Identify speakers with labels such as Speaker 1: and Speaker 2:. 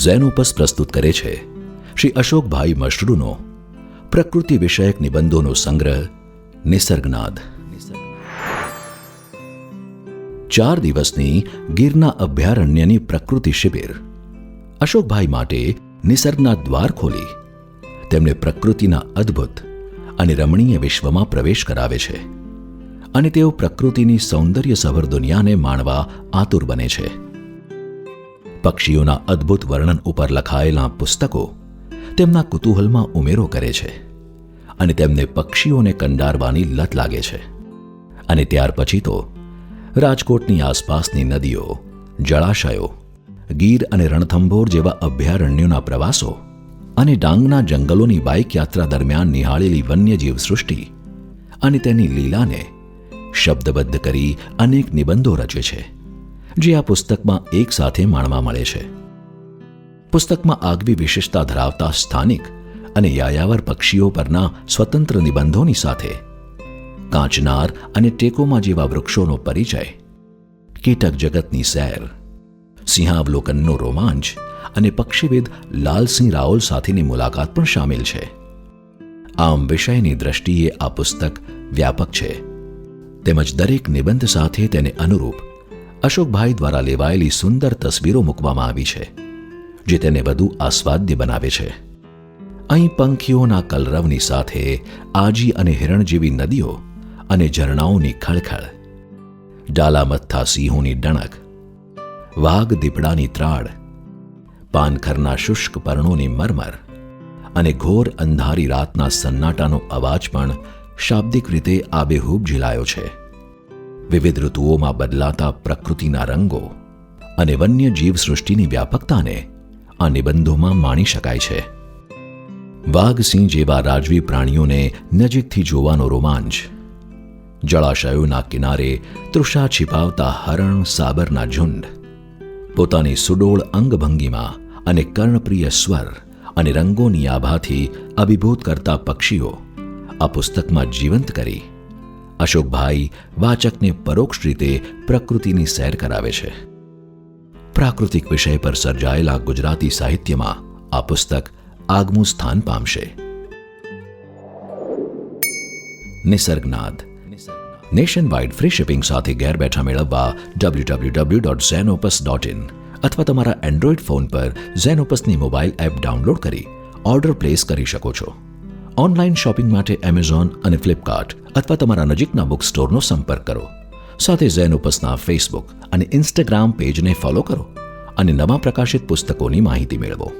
Speaker 1: Xenopus પ્રસ્તુત કરે છે શ્રી અશોકભાઈ મશરૂનો પ્રકૃતિ વિષયક નિબંધોનો સંગ્રહ નિસર્ગનાદ. 4 દિવસની ગીરના અભયારણ્યની પ્રકૃતિ શિબિર અશોકભાઈ માટે નિસર્ગના દ્વાર ખોલી તેમને પ્રકૃતિના અદ્ભુત અને રમણીય વિશ્વમાં પ્રવેશ કરાવે છે અને તેઓ પ્રકૃતિની સૌંદર્યસભર દુનિયાને માણવા આતુર બને છે. પક્ષીઓના અદ્ભુત વર્ણન ઉપર લખાયેલા પુસ્તકો તેમના કુતૂહલમાં ઉમેરો કરે છે અને તેમને પક્ષીઓને કંડારવાની લત લાગે છે. અને ત્યાર પછી તો રાજકોટની આસપાસની નદીઓ, જળાશયો, ગીર અને રણથંભોર જેવા અભયારણ્યોના પ્રવાસો અને ડાંગના જંગલોની બાઇક યાત્રા દરમિયાન નિહાળેલી વન્યજીવ સૃષ્ટિ અને તેની લીલાને શબ્દબદ્ધ કરી અનેક નિબંધો રચે છે જે આ પુસ્તકમાં એક સાથે માણવા મળે છે. પુસ્તકમાં આગવી વિશેષતા ધરાવતા સ્થાનિક અને યાયાવર પક્ષીઓ પરના સ્વતંત્ર નિબંધોની સાથે કાંચનાર અને ટેકોમા જેવા વૃક્ષોનો પરિચય, કીટક જગતની સેર, સિંહાવલોકનનો રોમાંચ અને પક્ષીવિદ લાલસિંહ રાઓલ સાથેની મુલાકાત પણ શામેલ છે. આમ વિષયની દ્રષ્ટિએ આ પુસ્તક વ્યાપક છે તેમજ દરેક નિબંધ સાથે તેને અનુરૂપ અશોકભાઈ દ્વારા લેવાયેલી સુંદર તસવીરો મૂકવામાં આવી છે જે તેને વધુ આસ્વાદ્ય બનાવે છે. અહીં પંખીઓના કલરવની સાથે આજી અને હિરણ જેવી નદીઓ અને ઝરણાઓની ખળખળ, ડાલામથ્થા સિંહોની ડણક, વાઘ દીપડાની ત્રાડ, પાનખરના શુષ્ક પર્ણોની મરમર અને ઘોર અંધારી રાતના સન્નાટાનો અવાજ પણ શાબ્દિક રીતે આબેહૂબ ઝીલાયો છે. વિવિધ ઋતુઓમાં બદલાતા પ્રકૃતિના રંગો અને વન્ય જીવ સૃષ્ટિની વ્યાપકતાને આ નિબંધોમાં માણી શકાય છે. વાઘ, સિંહ જેવા રાજવી પ્રાણીઓને નજીકથી જોવાનો રોમાંચ, જળાશયોના કિનારે તૃષા छिपावता હરણ, સાબરના ઝુંડ, પોતાની સુડોળ અંગભંગીમાં અને કર્ણપ્રિય સ્વર અને રંગોની આભાથી અભિભૂત કરતા પક્ષીઓ આ પુસ્તકમાં જીવંત કરી અશોકભાઈ વાચકને પરોક્ષ રીતે પ્રકૃતિની સેર કરાવે છે. પ્રાકૃતિક વિષય પર સર્જાયેલા ગુજરાતી સાહિત્યમાં આ પુસ્તક આગવું સ્થાન પામશે. નિસર્ગનાદ નેશન વાઇડ ફ્રી શિપિંગ સાથે ઘેર બેઠા મેળવવા www.zenopus.in અથવા તમારા એન્ડ્રોઇડ ફોન પર ઝેનોપસની મોબાઈલ એપ ડાઉનલોડ કરી ઓર્ડર પ્લેસ કરી શકો છો. ઓનલાઈન શોપિંગ માટે એમેઝોન અને ફ્લિપકાર્ટ અથવા તમારા નજીકના બુક સ્ટોરનો સંપર્ક કરો. સાથે ઝેનોપસના ફેસબુક અને ઇન્સ્ટાગ્રામ પેજને ફોલો કરો અને નવા પ્રકાશિત પુસ્તકોની માહિતી મેળવો.